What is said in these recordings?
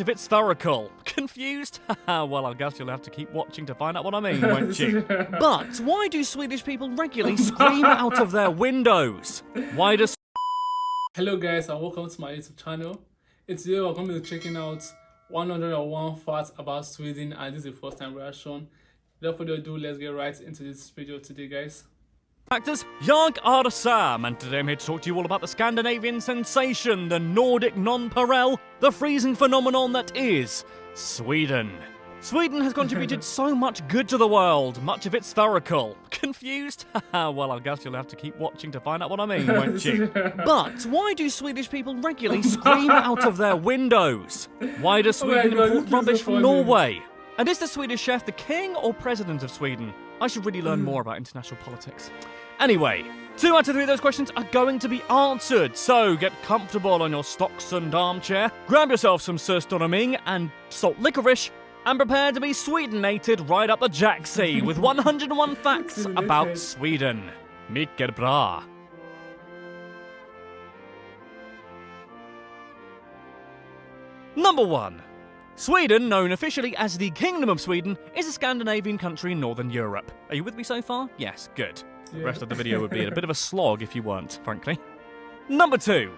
If it's spherical. Confused? Well, I guess you'll have to keep watching to find out what I mean, won't you? But why do Swedish people regularly scream out of their windows? Why does... Hello guys and welcome to my YouTube channel. Today we're going to be checking out 101 facts about Sweden, and this is the first time reaction. Without further ado, let's get right into this video today, guys. Actors, Jag are Sam, and today I'm here to talk to you all about the Scandinavian sensation, the Nordic nonpareil, the freezing phenomenon that is Sweden. Sweden has contributed so much good to the world, much of it spherical. Confused? Well, I guess you'll have to keep watching to find out what I mean, won't you? But why do Swedish people regularly scream out of their windows? Why does Sweden import rubbish from Norway? And is the Swedish chef the king or president of Sweden? I should really learn more about international politics. Anyway, 2 out of 3 of those questions are going to be answered, so get comfortable on your stocks and armchair, grab yourself some surströmming and salt licorice, and prepare to be Swedenated right up the jacksie with 101 facts about Sweden. Mycket bra. Number 1. Sweden, known officially as the Kingdom of Sweden, is a Scandinavian country in Northern Europe. Are you with me so far? Yes, good. The rest of the video would be a bit of a slog if you weren't, frankly. Number 2.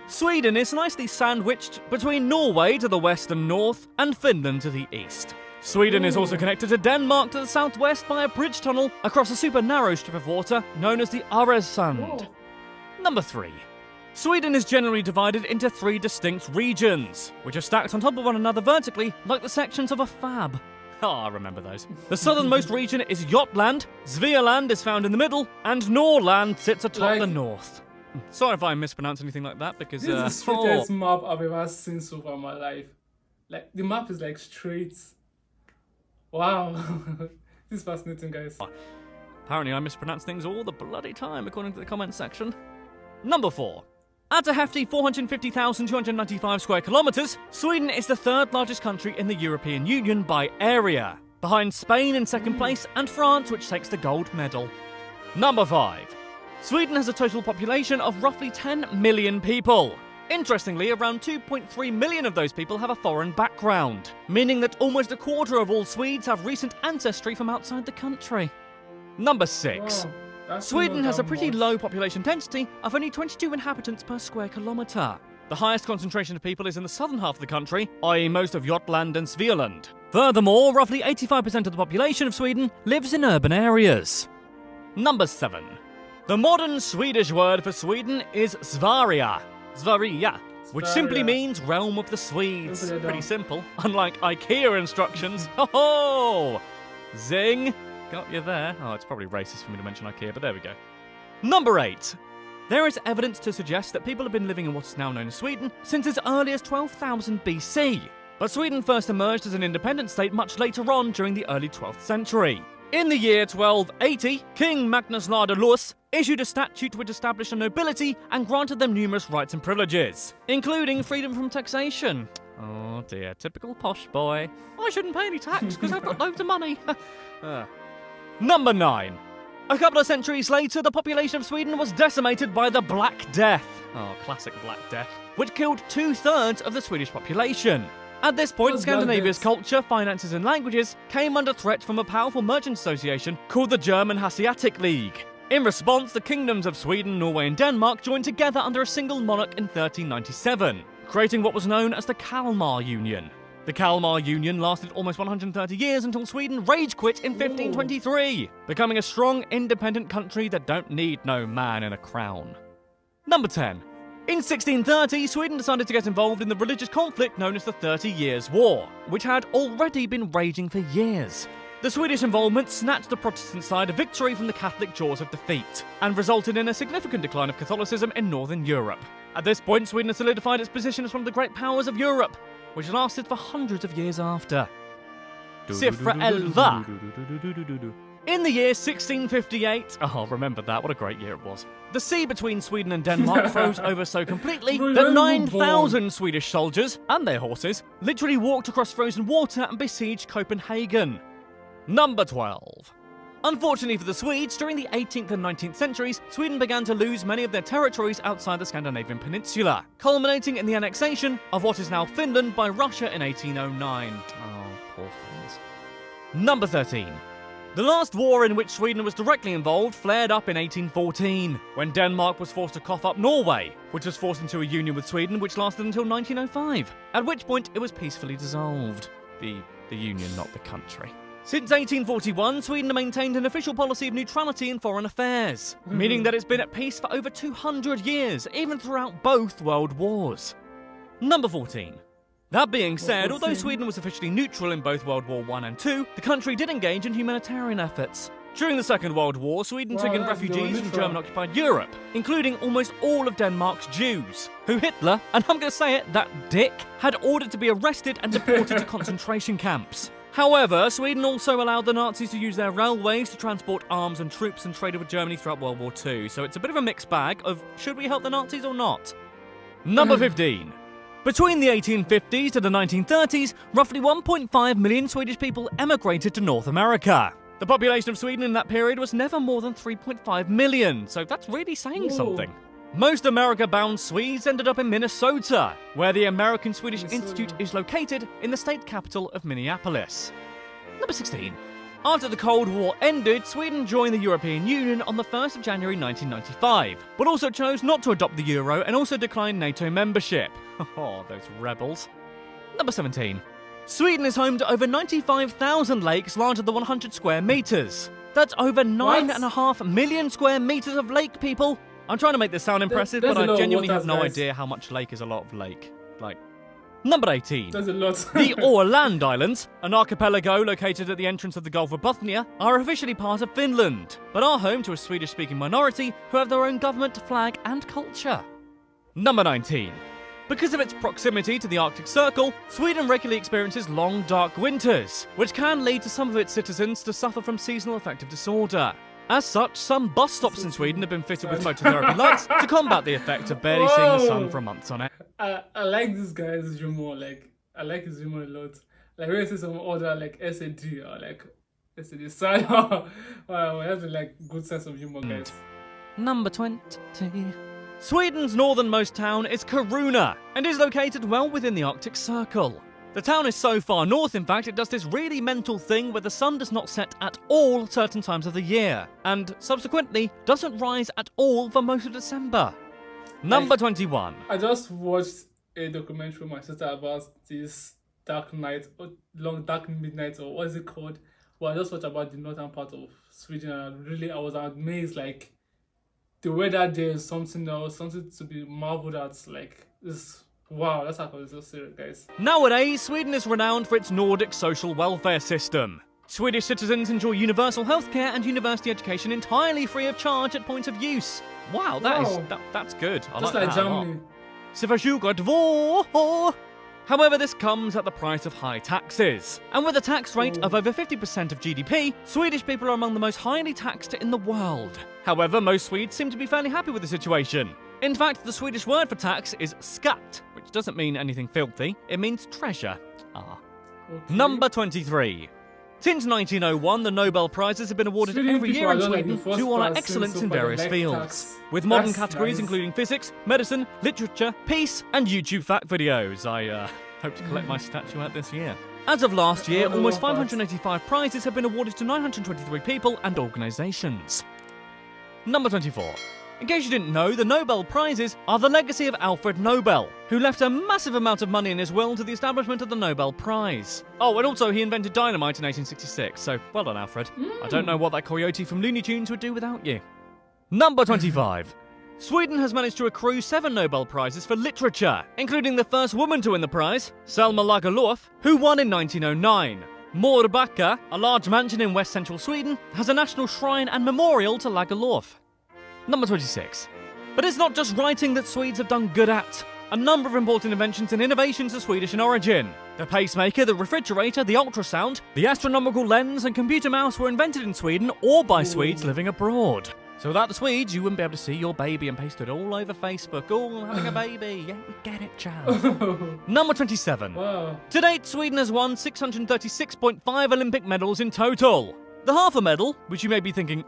Sweden is nicely sandwiched between Norway to the west and north and Finland to the east. Sweden is also connected to Denmark to the southwest by a bridge tunnel across a super narrow strip of water known as the Öresund. Number 3. Sweden is generally divided into 3 distinct regions, which are stacked on top of one another vertically like the sections of a fab. I remember those. The southernmost region is Jutland, Svealand is found in the middle, and Norrland sits atop the north. Sorry if I mispronounce anything like that, because this is the straightest map I've ever seen so far in my life. Like, the map is like straight. Wow. This is fascinating, guys. Apparently I mispronounce things all the bloody time, according to the comments section. Number 4. At a hefty 450,295 square kilometres, Sweden is the 3rd largest country in the European Union by area, behind Spain in 2nd place and France, which takes the gold medal. Number 5. Sweden has a total population of roughly 10 million people. Interestingly, around 2.3 million of those people have a foreign background, meaning that almost a quarter of all Swedes have recent ancestry from outside the country. Number 6. Wow. Sweden has a pretty low population density of only 22 inhabitants per square kilometre. The highest concentration of people is in the southern half of the country, i.e. most of Jutland and Svealand. Furthermore, roughly 85% of the population of Sweden lives in urban areas. Number 7. The modern Swedish word for Sweden is Sverige, which simply means realm of the Swedes. Pretty simple, unlike IKEA instructions. Ho-ho! Zing! Got you there. Oh, it's probably racist for me to mention IKEA, but there we go. Number 8. There is evidence to suggest that people have been living in what is now known as Sweden since as early as 12,000 BC. But Sweden first emerged as an independent state much later on during the early 12th century. In the year 1280, King Magnus Lars issued a statute which established a nobility and granted them numerous rights and privileges, including freedom from taxation. Oh dear, typical posh boy. I shouldn't pay any tax because I've got loads of money. Number 9. A couple of centuries later, the population of Sweden was decimated by the Black Death. Oh, classic Black Death. Which killed 2/3 of the Swedish population. At this point, Scandinavia's culture, finances and languages came under threat from a powerful merchant association called the German Hanseatic League. In response, the kingdoms of Sweden, Norway and Denmark joined together under a single monarch in 1397, creating what was known as the Kalmar Union. The Kalmar Union lasted almost 130 years until Sweden rage quit in 1523, becoming a strong, independent country that don't need no man in a crown. Number 10. In 1630, Sweden decided to get involved in the religious conflict known as the 30 Years' War, which had already been raging for years. The Swedish involvement snatched the Protestant side a victory from the Catholic jaws of defeat, and resulted in a significant decline of Catholicism in Northern Europe. At this point, Sweden had solidified its position as one of the great powers of Europe, which lasted for hundreds of years after. Siffra 11. In the year 1658, oh, remember that, what a great year it was. The sea between Sweden and Denmark froze over so completely that 9,000 Swedish soldiers, and their horses, literally walked across frozen water and besieged Copenhagen. Number 12. Unfortunately for the Swedes, during the 18th and 19th centuries, Sweden began to lose many of their territories outside the Scandinavian peninsula, culminating in the annexation of what is now Finland by Russia in 1809. Oh, poor Finns. Number 13. The last war in which Sweden was directly involved flared up in 1814, when Denmark was forced to cough up Norway, which was forced into a union with Sweden which lasted until 1905, at which point it was peacefully dissolved. The union, not the country. Since 1841, Sweden maintained an official policy of neutrality in foreign affairs, meaning that it's been at peace for over 200 years, even throughout both world wars. Number 14. That being said, although Sweden was officially neutral in both World War I and II, the country did engage in humanitarian efforts. During the Second World War, Sweden took in refugees from German-occupied Europe, including almost all of Denmark's Jews, who Hitler, and I'm going to say it, that dick, had ordered to be arrested and deported to concentration camps. However, Sweden also allowed the Nazis to use their railways to transport arms and troops and traded with Germany throughout World War II, so it's a bit of a mixed bag of should we help the Nazis or not? Number 15. Between the 1850s to the 1930s, roughly 1.5 million Swedish people emigrated to North America. The population of Sweden in that period was never more than 3.5 million, so that's really saying something. Most America-bound Swedes ended up in Minnesota, where the American Swedish Institute is located in the state capital of Minneapolis. Number 16. After the Cold War ended, Sweden joined the European Union on the 1st of January 1995, but also chose not to adopt the euro and also declined NATO membership. Oh, those rebels. Number 17. Sweden is home to over 95,000 lakes larger than 100 square meters. That's over 9.5 million square meters of lake, people. I'm trying to make this sound impressive, but I genuinely have no idea how much lake is a lot of lake. Number 18. That's a lot. The Åland Islands, an archipelago located at the entrance of the Gulf of Bothnia, are officially part of Finland, but are home to a Swedish-speaking minority who have their own government, flag, and culture. Number 19. Because of its proximity to the Arctic Circle, Sweden regularly experiences long, dark winters, which can lead to some of its citizens to suffer from seasonal affective disorder. As such, some bus stops in Sweden have been fitted with phototherapy lights to combat the effect of barely seeing the sun for months on end. I like this guy's humor. I like his humor a lot. Like when you see some other SAD or SAD side, wow, he has a good sense of humor, guys. Number 20. Sweden's northernmost town is Kiruna and is located well within the Arctic Circle. The town is so far north, in fact, it does this really mental thing where the sun does not set at all certain times of the year, and subsequently doesn't rise at all for most of December. Number 21. I just watched a documentary with my sister about this dark night, or long dark midnight, or what is it called? Well, I just watched about the northern part of Sweden, and I was amazed, the weather there is something else, something to be marveled at, this. Wow, that's how it's so serious, guys. Nowadays, Sweden is renowned for its Nordic social welfare system. Swedish citizens enjoy universal healthcare and university education entirely free of charge at points of use. Wow, that's good. I just like that Germany. However, this comes at the price of high taxes. And with a tax rate of over 50% of GDP, Swedish people are among the most highly taxed in the world. However, most Swedes seem to be fairly happy with the situation. In fact, the Swedish word for tax is skatt, which doesn't mean anything filthy, it means treasure. Okay. Number 23. Since 1901, the Nobel Prizes have been awarded every year in Sweden to honour excellence in various fields, with modern categories including physics, medicine, literature, peace, and YouTube fact videos. I hope to collect my statuette this year. As of last year, almost 585 prizes have been awarded to 923 people and organisations. Number 24. In case you didn't know, the Nobel Prizes are the legacy of Alfred Nobel, who left a massive amount of money in his will to the establishment of the Nobel Prize. Oh, and also he invented dynamite in 1866, so well done, Alfred. I don't know what that coyote from Looney Tunes would do without you. Number 25. Sweden has managed to accrue 7 Nobel Prizes for literature, including the first woman to win the prize, Selma Lagerlöf, who won in 1909. Morbacka, a large mansion in west central Sweden, has a national shrine and memorial to Lagerlöf. Number 26. But it's not just writing that Swedes have done good at. A number of important inventions and innovations are Swedish in origin. The pacemaker, the refrigerator, the ultrasound, the astronomical lens and computer mouse were invented in Sweden or by Swedes living abroad. So without the Swedes, you wouldn't be able to see your baby and paste it all over Facebook. Oh, having a baby. Yeah, we get it, Chad. Number 27. Wow. To date, Sweden has won 636.5 Olympic medals in total. The half a medal, which you may be thinking,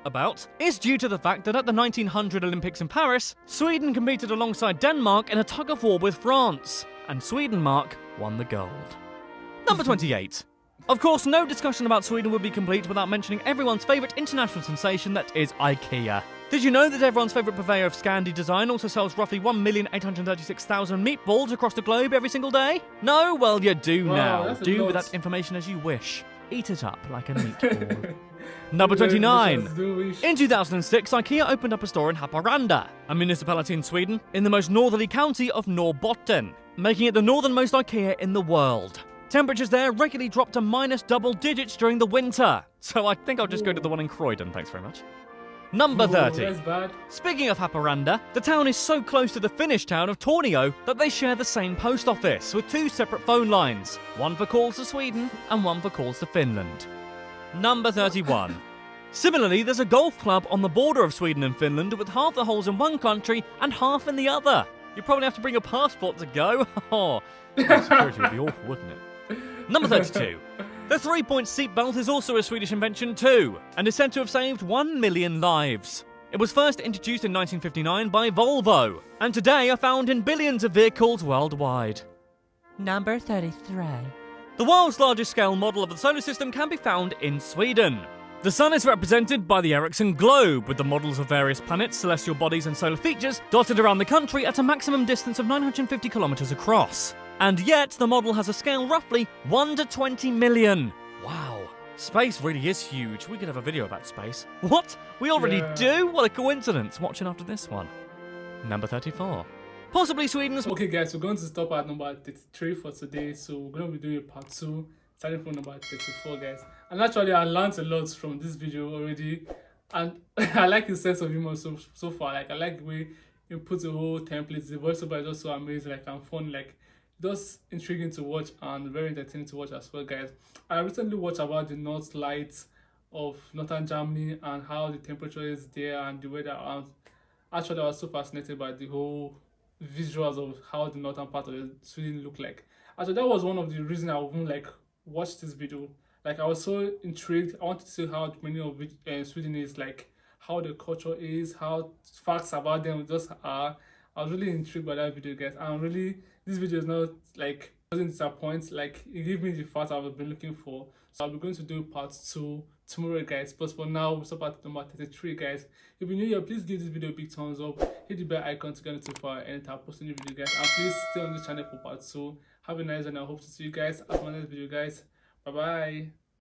about, is due to the fact that at the 1900 Olympics in Paris, Sweden competed alongside Denmark in a tug-of-war with France, and Sweden-Mark won the gold. Number 28. Of course, no discussion about Sweden would be complete without mentioning everyone's favourite international sensation, that is IKEA. Did you know that everyone's favourite purveyor of Scandi design also sells roughly 1,836,000 meatballs across the globe every single day? No? Well, you do now. Do with that information as you wish. Eat it up like a meatball. Number 29. In 2006, IKEA opened up a store in Haparanda, a municipality in Sweden, in the most northerly county of Norrbotten, making it the northernmost IKEA in the world. Temperatures there regularly drop to minus double digits during the winter, so I think I'll just go to the one in Croydon, thanks very much. Number 30. That's bad. Speaking of Haparanda, the town is so close to the Finnish town of Tornio that they share the same post office with two separate phone lines, one for calls to Sweden and one for calls to Finland. Number 31. Similarly, there's a golf club on the border of Sweden and Finland with half the holes in one country and half in the other. You probably have to bring a passport to go. Oh, security would be awful, wouldn't it? Number 32. The 3-point seatbelt is also a Swedish invention too, and is said to have saved 1 million lives. It was first introduced in 1959 by Volvo, and today are found in billions of vehicles worldwide. Number 33. The world's largest scale model of the solar system can be found in Sweden. The sun is represented by the Ericsson globe, with the models of various planets, celestial bodies and solar features dotted around the country at a maximum distance of 950 kilometers across. And yet, the model has a scale roughly 1 to 20 million. Wow. Space really is huge. We could have a video about space. What? We already do? What a coincidence. Watching after this one. Number 34. Possibly Sweden's... Okay guys, we're going to stop at number 33 for today. So we're going to be doing part 2, starting from number 34, guys. And actually, I learned a lot from this video already. And I like his sense of humor so far. Like, I like the way he puts the whole template. The voiceover is just so amazing, like, and fun. Like, just intriguing to watch and very entertaining to watch as well, guys. I recently watched about the North Lights of northern Germany and how the temperature is there and the weather. And actually, I was so fascinated by the whole visuals of how the northern part of Sweden look like. Actually, that was one of the reasons I even like watched this video. Like, I was so intrigued. I wanted to see how many of Sweden is, like how the culture is, how facts about them just are. I was really intrigued by that video, guys. And really, this video is not like doesn't disappoint. Like, it gave me the facts I've been looking for. So I'll be going to do part 2 tomorrow, guys. But for now, we'll stop at number 33, guys. If you're new here, please give this video a big thumbs up. Hit the bell icon to get notified anytime I post a new video, guys. And please stay on this channel for part 2. Have a nice day, and I hope to see you guys at my next video, guys. Bye bye.